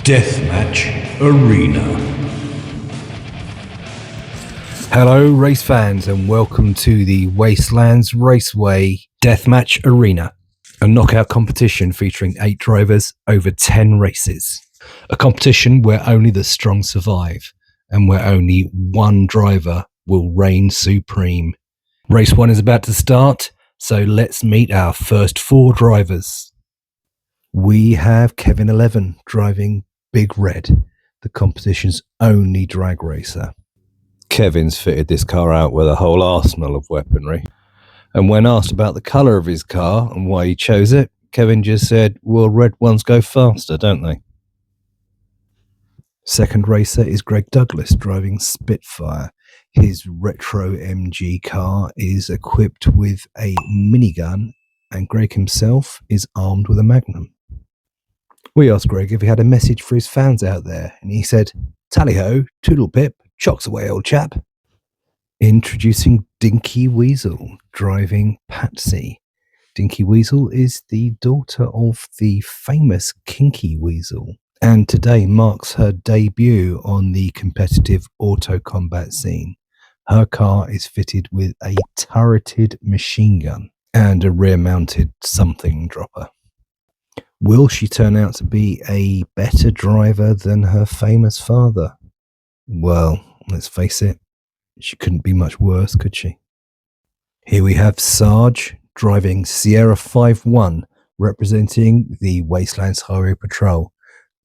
Deathmatch Arena. Hello race fans and welcome to the Wastelands Raceway Deathmatch Arena, a knockout competition featuring 8 drivers over 10 races. A competition where only the strong survive and where only one driver will reign supreme. Race 1 is about to start, so let's meet our first 4 drivers. We have Kevin 11 driving Big Red, the competition's only drag racer. Kevin's fitted this car out with a whole arsenal of weaponry. And when asked about the colour of his car and why he chose it, Kevin just said, well, red ones go faster, don't they? Second racer is Greg Douglas driving Spitfire. His retro MG car is equipped with a minigun, and Greg himself is armed with a Magnum. We asked Greg if he had a message for his fans out there, and he said, "Tally-ho, toodle-pip, chocks away, old chap." Introducing Dinky Weasel, driving Patsy. Dinky Weasel is the daughter of the famous Kinky Weasel, and today marks her debut on the competitive auto combat scene. Her car is fitted with a turreted machine gun and a rear-mounted something dropper. Will she turn out to be a better driver than her famous father? Well, let's face it, she couldn't be much worse, could she? Here we have Sarge driving Sierra 5-1, representing the Wastelands Highway Patrol.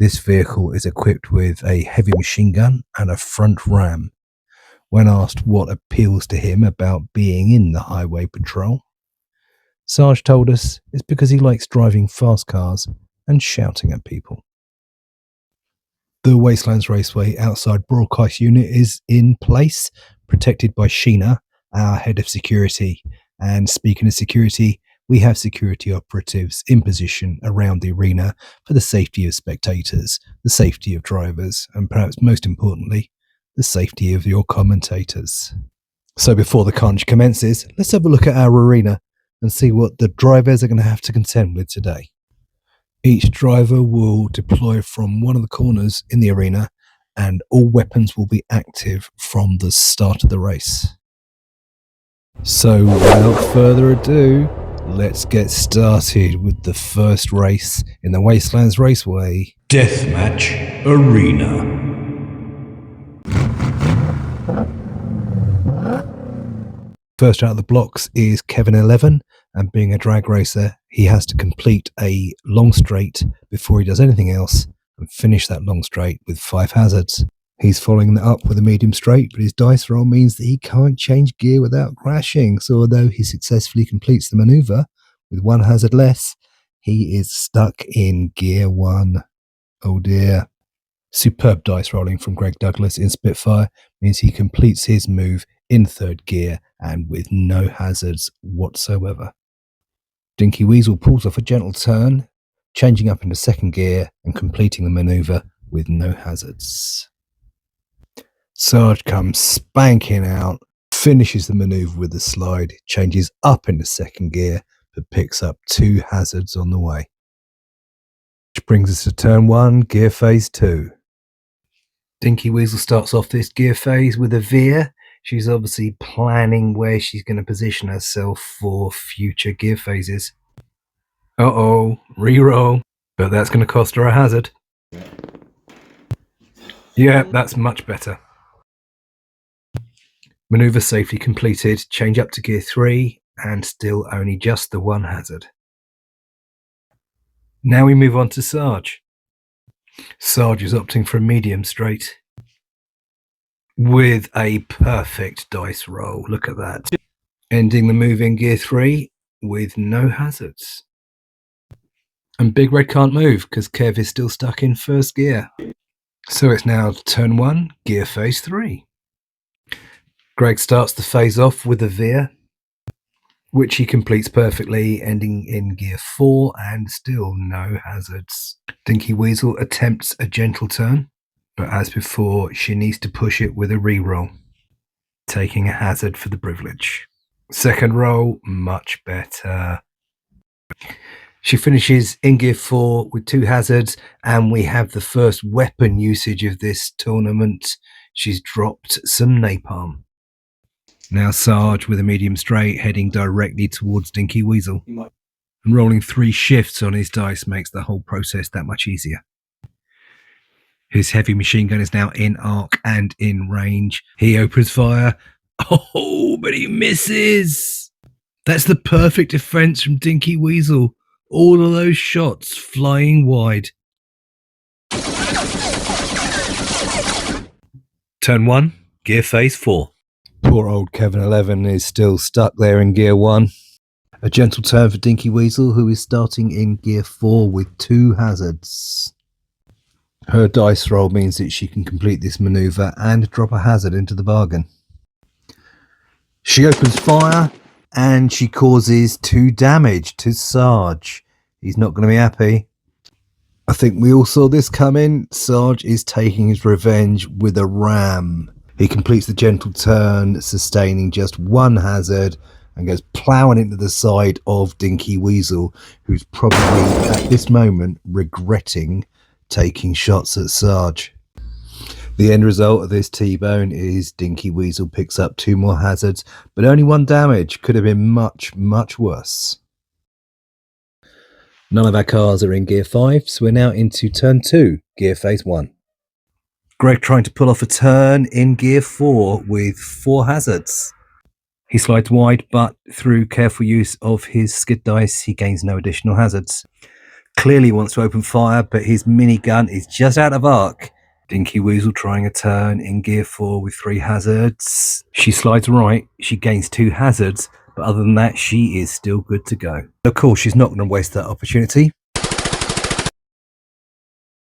This vehicle is equipped with a heavy machine gun and a front ram. When asked what appeals to him about being in the Highway Patrol, Sarge told us it's because he likes driving fast cars and shouting at people. The Wastelands Raceway outside broadcast unit is in place, protected by Sheena, our head of security. And speaking of security, we have security operatives in position around the arena for the safety of spectators, the safety of drivers, and perhaps most importantly, the safety of your commentators. So before the carnage commences, let's have a look at our arena and see what the drivers are going to have to contend with today. Each driver will deploy from one of the corners in the arena, and all weapons will be active from the start of the race. So without further ado, let's get started with the first race in the Wastelands Raceway Deathmatch Arena. First out of the blocks is Kevin 11, and being a drag racer, he has to complete a long straight before he does anything else and finish that long straight with 5 hazards. He's following that up with a medium straight, but his dice roll means that he can't change gear without crashing. So although he successfully completes the maneuver with 1 hazard less, he is stuck in gear 1. Oh dear. Superb dice rolling from Greg Douglas in Spitfire means he completes his move in 3rd gear and with no hazards whatsoever. Dinky Weasel pulls off a gentle turn, changing up into 2nd gear and completing the maneuver with no hazards. Sarge comes spanking out, finishes the maneuver with a slide, changes up into 2nd gear, but picks up 2 hazards on the way. Which brings us to turn 1, gear phase 2. Dinky Weasel starts off this gear phase with a veer. She's obviously planning where she's going to position herself for future gear phases. Uh-oh, reroll. But that's going to cost her a hazard. Yeah, that's much better. Maneuver safely completed. Change up to gear 3 and still only just the 1 hazard. Now we move on to Sarge. Sarge is opting for a medium straight with a perfect dice roll. Look at that. Ending the move in gear 3 with no hazards. And Big Red can't move because Kev is still stuck in 1st gear. So it's now turn 1, gear phase 3. Greg starts the phase off with a veer, which he completes perfectly, ending in gear 4 and still no hazards. Dinky Weasel attempts a gentle turn, but as before, she needs to push it with a reroll, taking a hazard for the privilege. 2nd roll, much better. She finishes in gear 4 with 2 hazards, and we have the first weapon usage of this tournament. She's dropped some napalm. Now Sarge with a medium straight heading directly towards Dinky Weasel. And rolling 3 shifts on his dice makes the whole process that much easier. His heavy machine gun is now in arc and in range. He opens fire. Oh, but he misses. That's the perfect defense from Dinky Weasel. All of those shots flying wide. Turn 1, gear phase 4. Poor old Kevin 11 is still stuck there in gear 1. A gentle turn for Dinky Weasel, who is starting in gear 4 with 2 hazards. Her dice roll means that she can complete this manoeuvre and drop a hazard into the bargain. She opens fire and she causes 2 damage to Sarge. He's not going to be happy. I think we all saw this coming. Sarge is taking his revenge with a ram. He completes the gentle turn, sustaining just 1 hazard, and goes ploughing into the side of Dinky Weasel, who's probably at this moment regretting taking shots at Sarge. The end result of this T-bone is Dinky Weasel picks up 2 more hazards, but only 1 damage. Could have been much, much worse. None of our cars are in gear 5, so we're now into turn 2, gear phase 1. Greg trying to pull off a turn in gear 4 with 4 hazards. He slides wide, but through careful use of his skid dice, he gains no additional hazards. Clearly wants to open fire, but his minigun is just out of arc. Dinky Weasel trying a turn in gear 4 with 3 hazards. She slides right, she gains 2 hazards, but other than that, she is still good to go. Of course, she's not going to waste that opportunity.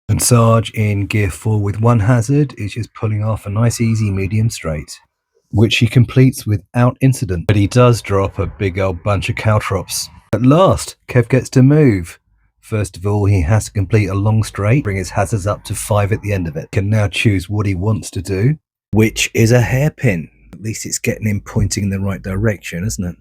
And Sarge in gear 4 with 1 hazard is just pulling off a nice easy medium straight, which he completes without incident. But he does drop a big old bunch of caltrops. At last, Kev gets to move. First of all, he has to complete a long straight, bring his hazards up to 5 at the end of it. Can now choose what he wants to do, which is a hairpin. At least it's getting him pointing in the right direction, isn't it?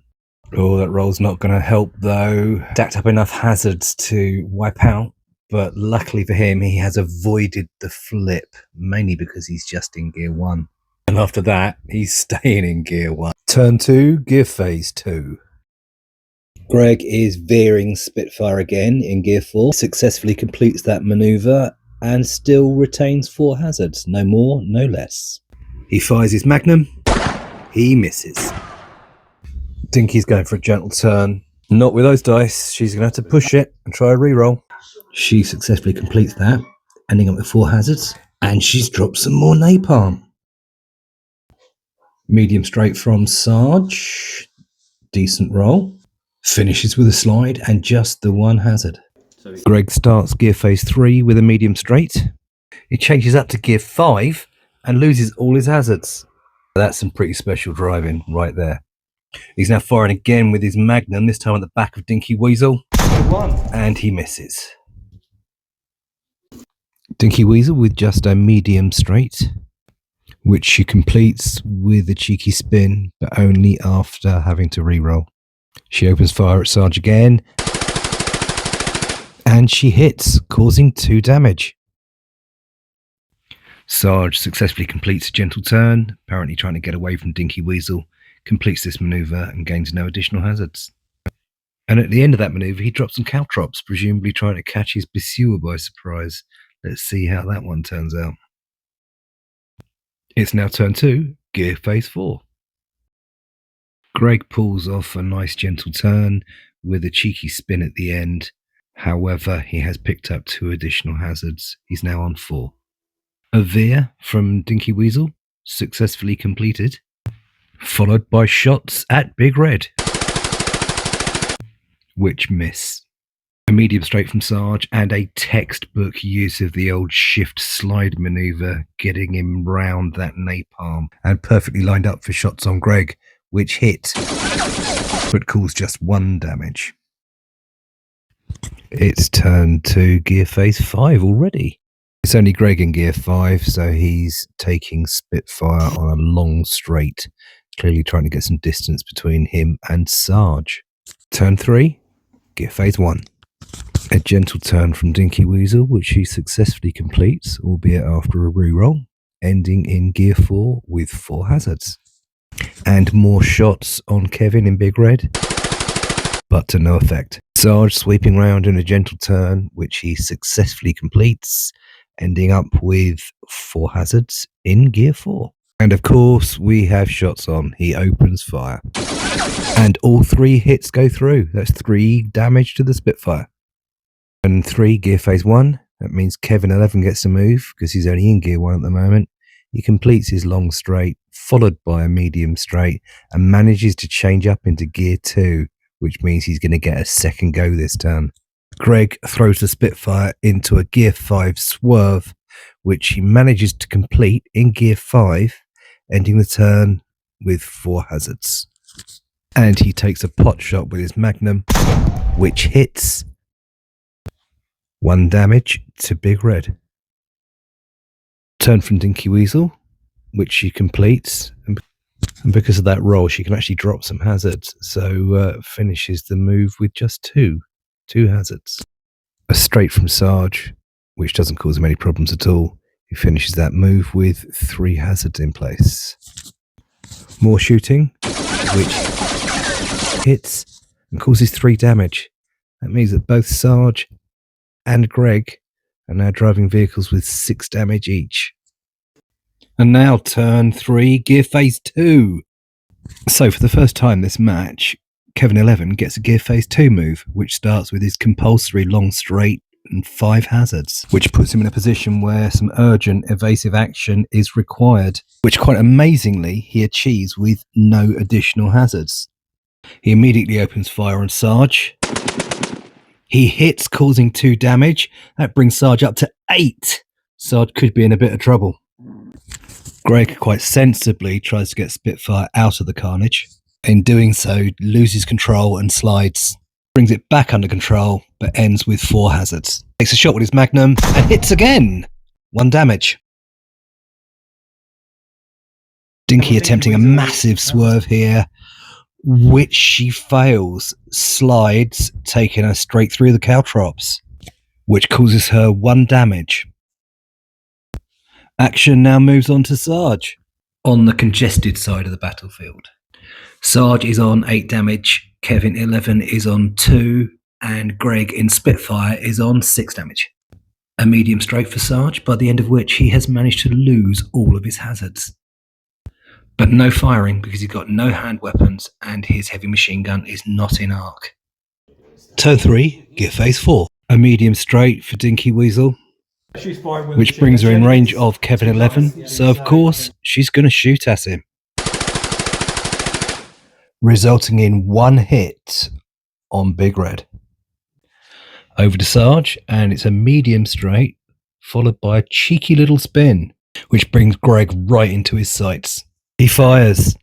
Oh, that roll's not going to help though. Stacked up enough hazards to wipe out, but luckily for him, he has avoided the flip, mainly because he's just in gear 1. And after that, he's staying in gear 1. Turn 2, gear phase 2. Greg is veering Spitfire again in gear 4, successfully completes that manoeuvre and still retains 4 hazards, no more, no less. He fires his Magnum, he misses. Dinky's going for a gentle turn. Not with those dice, she's going to have to push it and try a reroll. She successfully completes that, ending up with 4 hazards, and she's dropped some more napalm. Medium straight from Sarge, decent roll. Finishes with a slide and just the 1 hazard. Greg starts gear phase 3 with a medium straight. He changes up to gear 5 and loses all his hazards. That's some pretty special driving right there. He's now firing again with his Magnum, this time at the back of Dinky Weasel. And he misses. Dinky Weasel with just a medium straight, which she completes with a cheeky spin, but only after having to reroll. She opens fire at Sarge again, and she hits, causing 2 damage. Sarge successfully completes a gentle turn, apparently trying to get away from Dinky Weasel, completes this manoeuvre and gains no additional hazards. And at the end of that manoeuvre, he drops some caltrops, presumably trying to catch his pursuer by surprise. Let's see how that one turns out. It's now turn 2, gear phase 4. Greg pulls off a nice gentle turn with a cheeky spin at the end. However, he has picked up 2 additional hazards. He's now on 4. A veer from Dinky Weasel, successfully completed, followed by shots at Big Red, which miss. A medium straight from Sarge and a textbook use of the old shift slide maneuver, getting him round that napalm and perfectly lined up for shots on Greg, which hit, but caused just 1 damage. It's turned to gear phase 5 already. It's only Greg in gear 5, so he's taking Spitfire on a long straight, clearly trying to get some distance between him and Sarge. Turn 3, gear phase 1. A gentle turn from Dinky Weasel, which he successfully completes, albeit after a reroll, ending in gear 4 with 4 hazards. And more shots on Kevin in Big Red, but to no effect. Sarge sweeping round in a gentle turn, which he successfully completes, ending up with 4 hazards in gear 4. And of course, we have shots on. He opens fire. And all 3 hits go through. That's 3 damage to the Spitfire. And 3 gear phase 1. That means Kevin 11 gets a move because he's only in gear 1 at the moment. He completes his long straight, followed by a medium straight, and manages to change up into gear 2, which means he's going to get a second go this turn. Greg throws the Spitfire into a gear 5 swerve, which he manages to complete in gear 5, ending the turn with 4 hazards. And he takes a pot shot with his Magnum, which hits 1 damage to Big Red. Turn from Dinky Weasel, which she completes, and because of that roll, she can actually drop some hazards, so finishes the move with just 2 hazards. A straight from Sarge, which doesn't cause him any problems at all. He finishes that move with 3 hazards in place. More shooting, which hits and causes 3 damage. That means that both Sarge and Greg are now driving vehicles with 6 damage each. And now turn 3, gear phase 2. So for the first time this match, Kevin 11 gets a gear phase 2 move, which starts with his compulsory long straight and 5 hazards, which puts him in a position where some urgent evasive action is required, which quite amazingly he achieves with no additional hazards. He immediately opens fire on Sarge. He hits, causing 2 damage. That brings Sarge up to 8. Sarge could be in a bit of trouble. Greg quite sensibly tries to get Spitfire out of the Carnage. In doing so, loses control and slides. Brings it back under control, but ends with 4 hazards. Takes a shot with his Magnum and hits again. 1 damage. Dinky attempting a massive swerve here, which she fails. Slides, taking her straight through the caltrops, which causes her 1 damage. Action now moves on to Sarge on the congested side of the battlefield. Sarge is on 8 damage, Kevin 11 is on 2, and Greg in Spitfire is on 6 damage. A medium straight for Sarge, by the end of which he has managed to lose all of his hazards. But no firing because he's got no hand weapons and his heavy machine gun is not in arc. Turn 3, gear phase 4. A medium straight for Dinky Weasel, which brings her in range of Kevin 11, so of course she's going to shoot at him, resulting in 1 hit on Big Red. Over to Sarge, and it's a medium straight, followed by a cheeky little spin, which brings Greg right into his sights. He fires.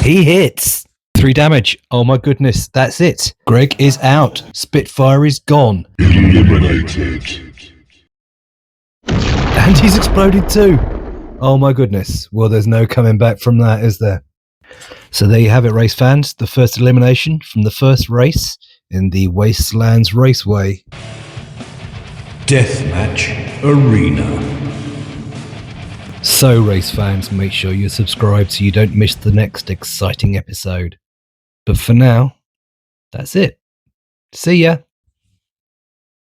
He hits. 3 damage. Oh my goodness, that's it. Greg is out. Spitfire is gone. Eliminated. And he's exploded too. Oh my goodness. Well, there's no coming back from that, is there? So there you have it, race fans. The first elimination from the first race in the Wastelands Raceway. Deathmatch Arena. So, race fans, make sure you're subscribed so you don't miss the next exciting episode. But for now, that's it. See ya.